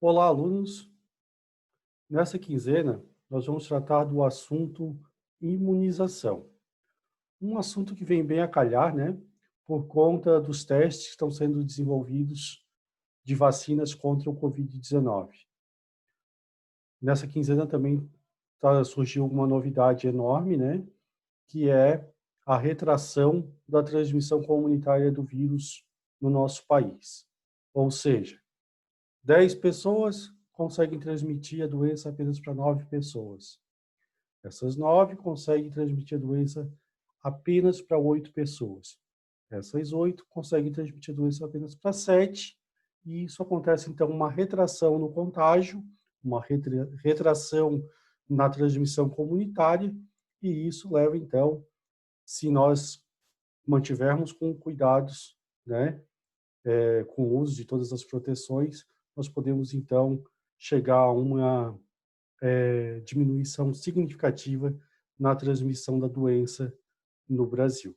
Olá, alunos! Nessa quinzena, nós vamos tratar do assunto imunização. Um assunto que vem bem a calhar, né? Por conta dos testes que estão sendo desenvolvidos de vacinas contra o Covid-19. Nessa quinzena também surgiu uma novidade enorme, né? Que é a retração da transmissão comunitária do vírus no nosso país. Ou seja, 10 pessoas conseguem transmitir a doença apenas para 9 pessoas. Essas 9 conseguem transmitir a doença apenas para 8 pessoas. Essas 8 conseguem transmitir a doença apenas para 7, e isso acontece, então, uma retração no contágio, uma retração na transmissão comunitária, e isso leva, então, se nós mantivermos com cuidados, né, com o uso de todas as proteções, nós podemos, então, chegar a uma diminuição significativa na transmissão da doença no Brasil,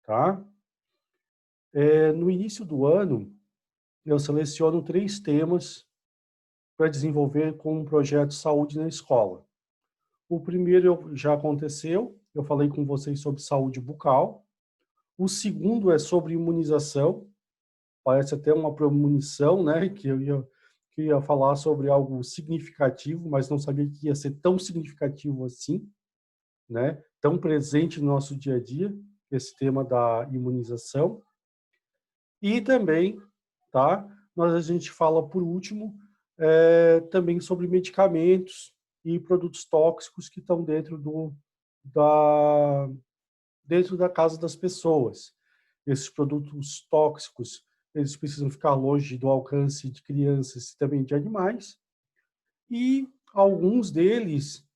tá? No início do ano, eu seleciono 3 temas para desenvolver com um projeto Saúde na Escola. O primeiro já aconteceu, eu falei com vocês sobre saúde bucal. O segundo é sobre imunização. Parece até uma premonição, né, que eu ia falar sobre algo significativo, mas não sabia que ia ser tão significativo assim, né, tão presente no nosso dia a dia, esse tema da imunização. E também, tá, a gente fala, por último, também sobre medicamentos e produtos tóxicos que estão da, dentro da casa das pessoas. Esses produtos tóxicos, eles precisam ficar longe do alcance de crianças e também de animais, e alguns deles,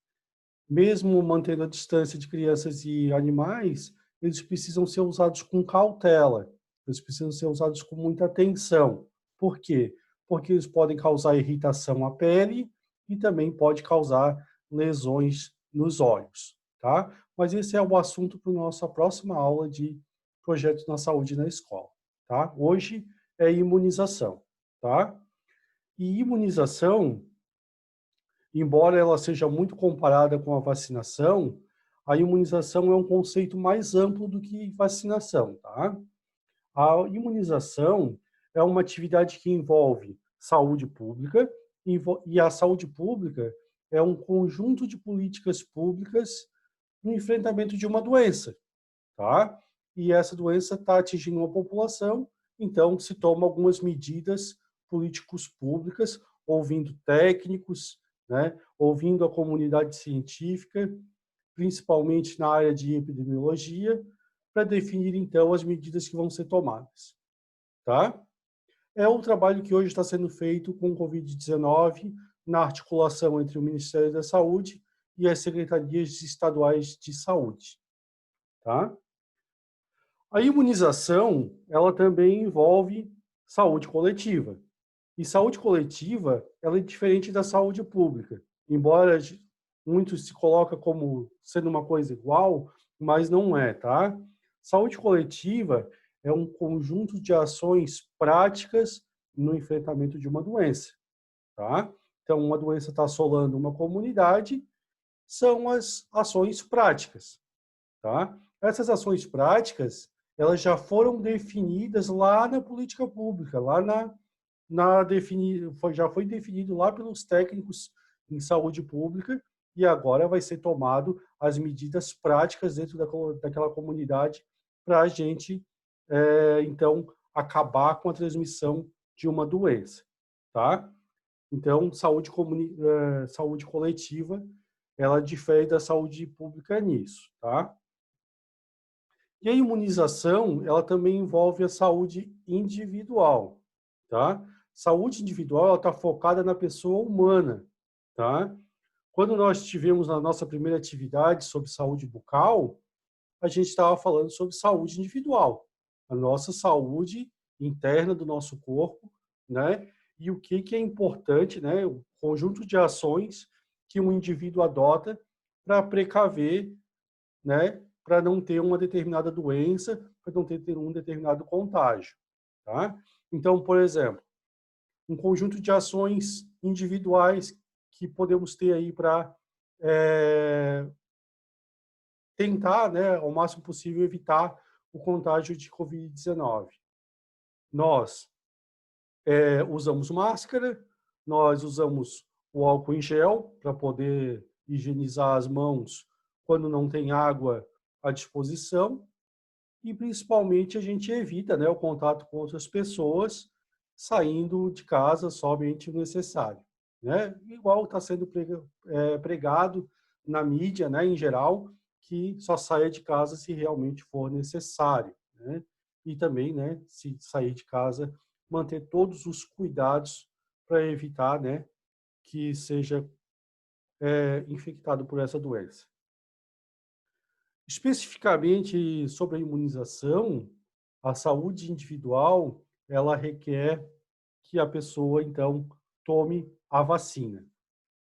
mesmo mantendo a distância de crianças e animais, eles precisam ser usados com cautela, eles precisam ser usados com muita atenção. Por quê? Porque eles podem causar irritação à pele e também pode causar lesões nos olhos, tá? Mas esse é o assunto para a nossa próxima aula de projetos na saúde na escola, tá? Hoje é imunização, tá? E imunização, embora ela seja muito comparada com a vacinação, a imunização é um conceito mais amplo do que vacinação, tá? A imunização é uma atividade que envolve saúde pública, e a saúde pública é um conjunto de políticas públicas no enfrentamento de uma doença, tá? E essa doença está atingindo uma população, então se toma algumas medidas políticos públicas, ouvindo técnicos, né, ouvindo a comunidade científica, principalmente na área de epidemiologia, para definir, então, as medidas que vão ser tomadas, tá? É o trabalho que hoje está sendo feito com o Covid-19, na articulação entre o Ministério da Saúde e as secretarias estaduais de saúde, tá? A imunização, ela também envolve saúde coletiva. E saúde coletiva, ela é diferente da saúde pública. Embora muito se coloca como sendo uma coisa igual, mas não é, tá? Saúde coletiva é um conjunto de ações práticas no enfrentamento de uma doença, tá? Então, uma doença está assolando uma comunidade, são as ações práticas, tá? Essas ações práticas, elas já foram definidas lá na política pública, lá já foi definido lá pelos técnicos em saúde pública, e agora vai ser tomado as medidas práticas dentro daquela comunidade para a gente, então, acabar com a transmissão de uma doença, tá? Então, saúde coletiva, ela difere da saúde pública nisso, tá? E a imunização, ela também envolve a saúde individual, tá? Saúde individual, ela está focada na pessoa humana, tá? Quando nós tivemos a nossa primeira atividade sobre saúde bucal, a gente estava falando sobre saúde individual, a nossa saúde interna do nosso corpo, né? E o que é importante, né? O conjunto de ações que um indivíduo adota para precaver, né, para não ter uma determinada doença, para não ter um determinado contágio, tá? Então, por exemplo, um conjunto de ações individuais que podemos ter aí para tentar, né, ao máximo possível, evitar o contágio de Covid-19. Nós usamos máscara, nós usamos o álcool em gel para poder higienizar as mãos quando não tem água à disposição e, principalmente, a gente evita, né, o contato com outras pessoas saindo de casa somente o necessário, né? Igual está sendo pregado na mídia, né, em geral, que só saia de casa se realmente for necessário, né? E também, né, se sair de casa, manter todos os cuidados para evitar, né, que seja infectado por essa doença. Especificamente sobre a imunização, a saúde individual, ela requer que a pessoa, então, tome a vacina.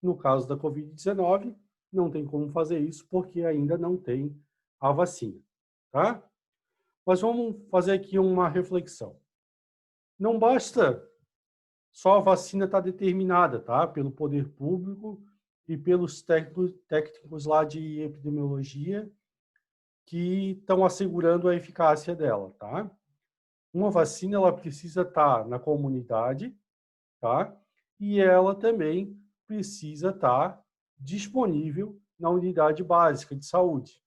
No caso da Covid-19, não tem como fazer isso porque ainda não tem a vacina, tá? Mas vamos fazer aqui uma reflexão. Não basta só a vacina estar determinada, tá? Pelo poder público e pelos técnicos lá de epidemiologia que estão assegurando a eficácia dela, tá? Uma vacina, ela precisa estar na comunidade, tá? E ela também precisa estar disponível na unidade básica de saúde,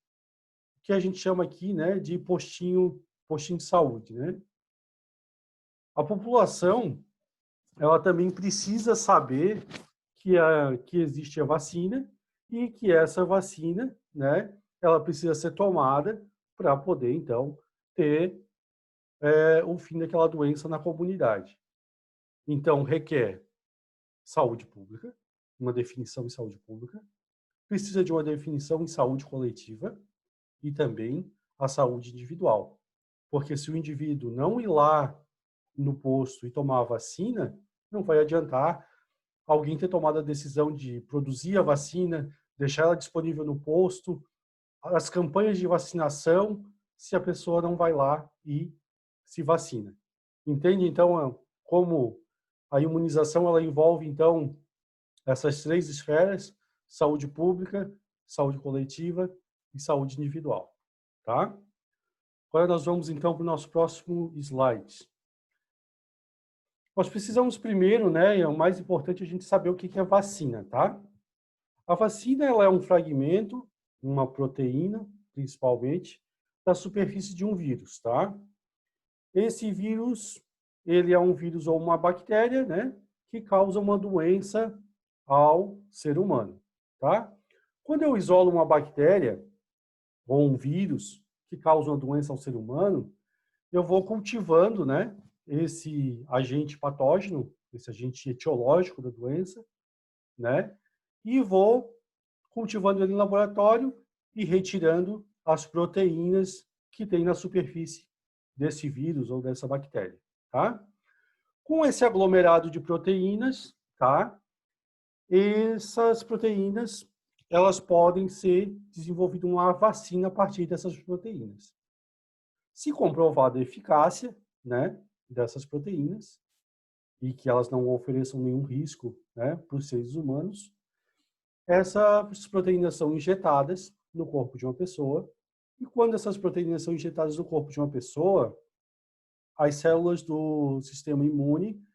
que a gente chama aqui, né, de postinho de saúde, né? A população, ela também precisa saber que existe a vacina e que essa vacina, né, ela precisa ser tomada para poder, então, ter o fim daquela doença na comunidade. Então, requer saúde pública, uma definição em saúde pública, precisa de uma definição em saúde coletiva e também a saúde individual. Porque se o indivíduo não ir lá no posto e tomar a vacina, não vai adiantar alguém ter tomado a decisão de produzir a vacina, deixar ela disponível no posto, as campanhas de vacinação, se a pessoa não vai lá e se vacina. Entende, então, como a imunização ela envolve, então, essas três esferas: saúde pública, saúde coletiva e saúde individual, tá? Agora nós vamos, então, para o nosso próximo slide. Nós precisamos primeiro, né, é o mais importante, a gente saber o que é vacina, tá? A vacina, ela é um fragmento, uma proteína, principalmente, da superfície de um vírus, tá? Esse vírus, ele é um vírus ou uma bactéria, né, que causa uma doença ao ser humano, tá? Quando eu isolo uma bactéria ou um vírus que causa uma doença ao ser humano, eu vou cultivando, né, esse agente patógeno, esse agente etiológico da doença, né, e vou cultivando ele em laboratório e retirando as proteínas que tem na superfície desse vírus ou dessa bactéria, tá? Com esse aglomerado de proteínas, tá? Essas proteínas, elas podem ser desenvolvida uma vacina a partir dessas proteínas. Se comprovada a eficácia, né, dessas proteínas e que elas não ofereçam nenhum risco, né, para os seres humanos, essas proteínas são injetadas no corpo de uma pessoa e quando essas proteínas são injetadas no corpo de uma pessoa, as células do sistema imune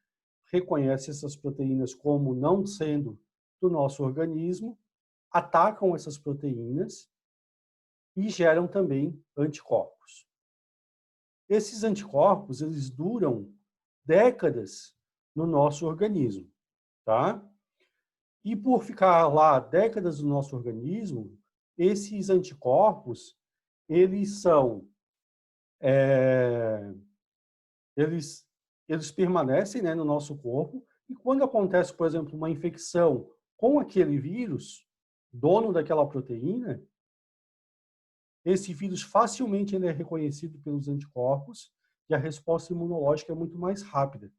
reconhecem essas proteínas como não sendo do nosso organismo, atacam essas proteínas e geram também anticorpos. Esses anticorpos, eles duram décadas no nosso organismo, tá? E por ficar lá décadas no nosso organismo, esses anticorpos, eles são, eles permanecem, né, no nosso corpo, e quando acontece, por exemplo, uma infecção com aquele vírus, dono daquela proteína, esse vírus facilmente ele é reconhecido pelos anticorpos e a resposta imunológica é muito mais rápida.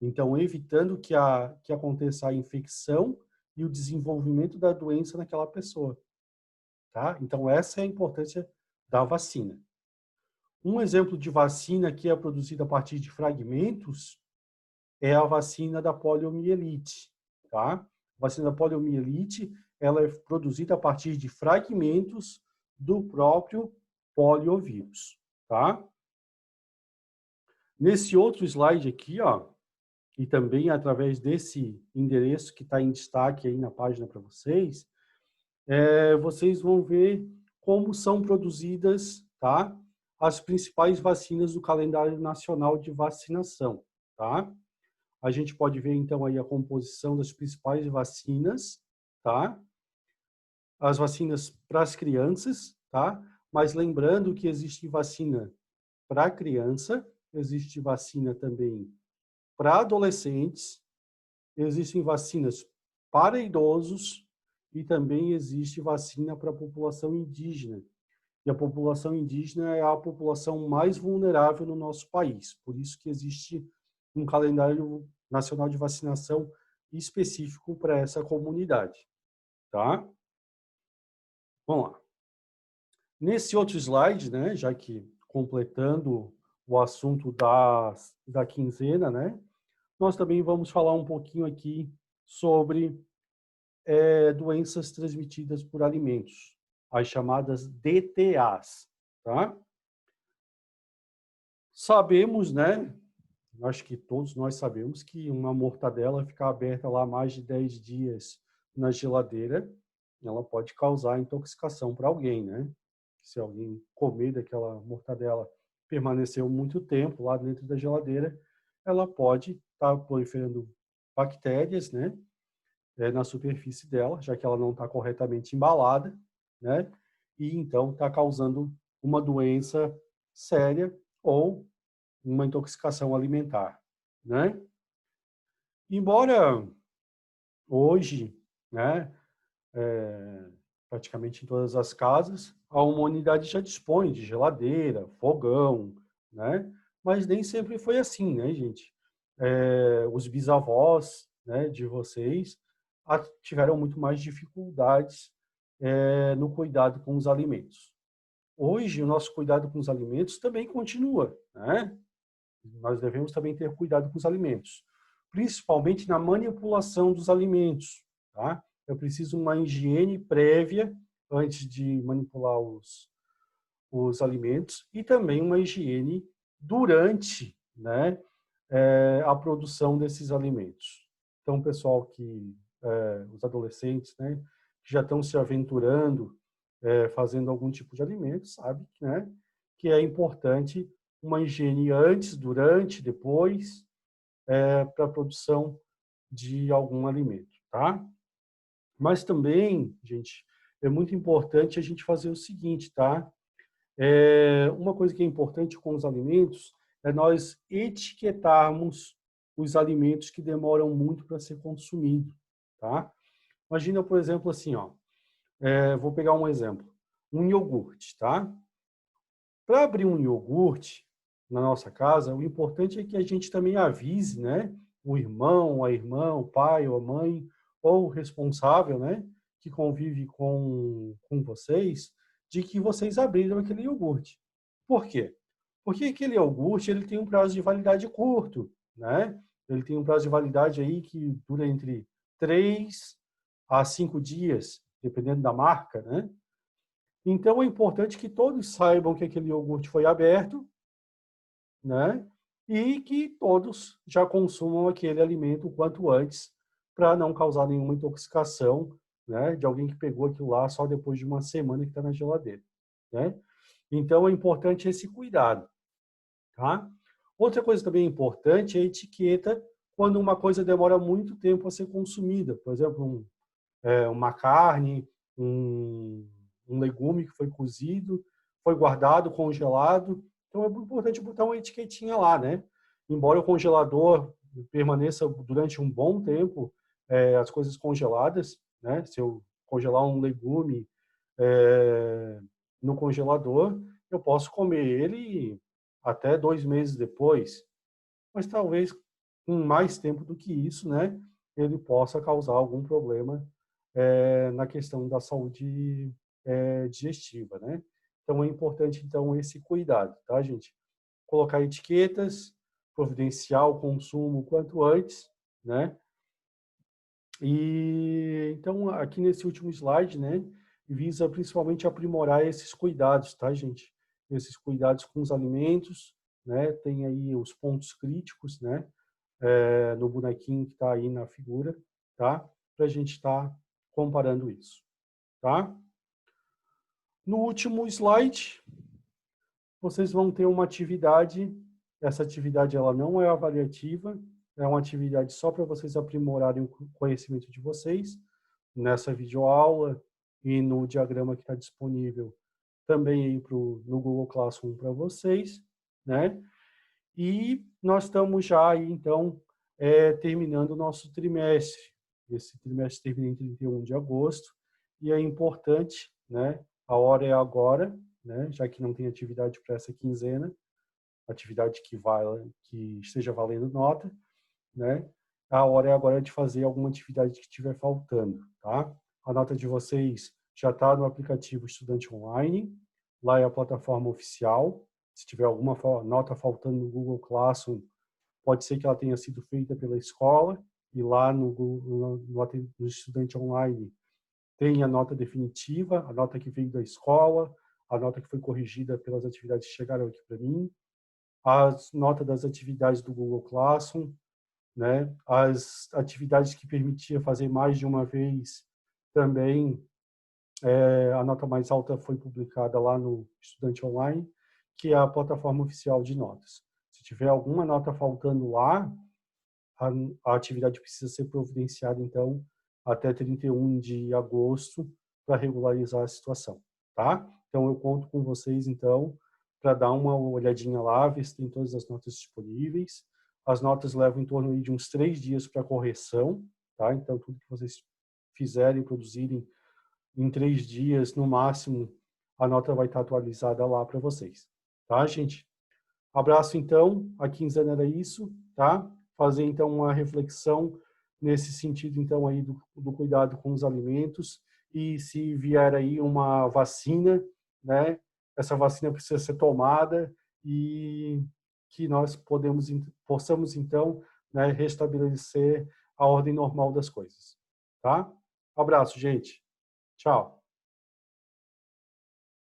Então, evitando que aconteça a infecção e o desenvolvimento da doença naquela pessoa. Tá? Então, essa é a importância da vacina. Um exemplo de vacina que é produzida a partir de fragmentos é a vacina da poliomielite. tá? A vacina da poliomielite, ela é produzida a partir de fragmentos do próprio poliovírus, tá? Nesse outro slide aqui, ó, e também através desse endereço que está em destaque aí na página para vocês, vocês vão ver como são produzidas, tá, as principais vacinas do calendário nacional de vacinação, tá? A gente pode ver então aí a composição das principais vacinas, tá? As vacinas para as crianças, tá? Mas lembrando que existe vacina para criança, existe vacina também para adolescentes, existem vacinas para idosos e também existe vacina para a população indígena. E a população indígena é a população mais vulnerável no nosso país. Por isso que existe um calendário nacional de vacinação específico para essa comunidade, tá? Vamos lá. Nesse outro slide, né, já que completando o assunto da quinzena, né, nós também vamos falar um pouquinho aqui sobre doenças transmitidas por alimentos, as chamadas DTAs, tá? Sabemos, né, acho que todos nós sabemos que uma mortadela ficar aberta lá mais de 10 dias na geladeira, ela pode causar intoxicação para alguém, né? Se alguém comer daquela mortadela permaneceu muito tempo lá dentro da geladeira, ela pode estar proliferando bactérias, né? Na superfície dela, já que ela não está corretamente embalada, né? E então está causando uma doença séria ou uma intoxicação alimentar, né? Embora hoje, né, praticamente em todas as casas, a humanidade já dispõe de geladeira, fogão, né? Mas nem sempre foi assim, né, gente? Os bisavós, né, de vocês tiveram muito mais dificuldades no cuidado com os alimentos. Hoje, o nosso cuidado com os alimentos também continua, né? Nós devemos também ter cuidado com os alimentos, principalmente na manipulação dos alimentos, tá? Eu preciso uma higiene prévia antes de manipular os alimentos e também uma higiene durante, né, a produção desses alimentos. Então, pessoal os adolescentes, né, que já estão se aventurando, fazendo algum tipo de alimento, sabe, né, que é importante uma higiene antes, durante, depois, para a produção de algum alimento, tá? Mas também, gente, é muito importante a gente fazer o seguinte, tá? Uma coisa que é importante com os alimentos é nós etiquetarmos os alimentos que demoram muito para ser consumido, tá? Imagina, por exemplo, assim, ó, vou pegar um exemplo, um iogurte, tá? Para abrir um iogurte na nossa casa, o importante é que a gente também avise, né, o irmão, a irmã, o pai ou a mãe, ou o responsável, né, que convive com vocês, de que vocês abriram aquele iogurte. Por quê? Porque aquele iogurte ele tem um prazo de validade curto, né? Ele tem um prazo de validade aí que dura entre 3 a 5 dias, dependendo da marca, né? Então é importante que todos saibam que aquele iogurte foi aberto, né? E que todos já consumam aquele alimento o quanto antes, para não causar nenhuma intoxicação, né? De alguém que pegou aquilo lá só depois de uma semana que está na geladeira, né? Então é importante esse cuidado, tá? Outra coisa também importante é a etiqueta quando uma coisa demora muito tempo a ser consumida. Por exemplo, uma carne, um legume que foi cozido, foi guardado, congelado. Então é muito importante botar uma etiquetinha lá, né? Embora o congelador permaneça durante um bom tempo, as coisas congeladas, né? Se eu congelar um legume no congelador, eu posso comer ele até 2 meses depois. Mas talvez com mais tempo do que isso, né? Ele possa causar algum problema na questão da saúde digestiva, né? Então é importante então esse cuidado, tá, gente? Colocar etiquetas, providenciar o consumo quanto antes, né? E então, aqui nesse último slide, né, visa principalmente aprimorar esses cuidados, tá, gente? Esses cuidados com os alimentos, né? Tem aí os pontos críticos, né? No bonequinho que está aí na figura, tá? Para a gente estar comparando isso, tá? No último slide, vocês vão ter uma atividade. Essa atividade ela não é avaliativa, é uma atividade só para vocês aprimorarem o conhecimento de vocês nessa videoaula e no diagrama que está disponível também aí no Google Classroom para vocês, né? E nós estamos já aí, então, terminando o nosso trimestre. Esse trimestre termina em 31 de agosto e é importante, né? A hora é agora, né? Já que não tem atividade para essa quinzena, atividade que esteja valendo nota, né? A hora é agora de fazer alguma atividade que estiver faltando, tá? A nota de vocês já está no aplicativo Estudante Online, lá é a plataforma oficial. Se tiver alguma nota faltando no Google Classroom, pode ser que ela tenha sido feita pela escola, e lá no Estudante Online tem a nota definitiva, a nota que veio da escola, a nota que foi corrigida pelas atividades que chegaram aqui para mim, as notas das atividades do Google Classroom, né? As atividades que permitia fazer mais de uma vez também, a nota mais alta foi publicada lá no Estudante Online, que é a plataforma oficial de notas. Se tiver alguma nota faltando lá, a atividade precisa ser providenciada, então, até 31 de agosto para regularizar a situação, tá? Então, eu conto com vocês, então, para dar uma olhadinha lá, ver se tem todas as notas disponíveis. As notas levam em torno de uns 3 dias para correção, tá? Então, tudo que vocês fizerem, produzirem em 3 dias, no máximo, a nota vai estar atualizada lá para vocês, tá, gente? Abraço, então. A quinzena era isso, tá? Fazer, então, uma reflexão nesse sentido, então, aí do cuidado com os alimentos. E se vier aí uma vacina, né? Essa vacina precisa ser tomada e que nós possamos, então, né, restabelecer a ordem normal das coisas, tá? Abraço, gente. Tchau.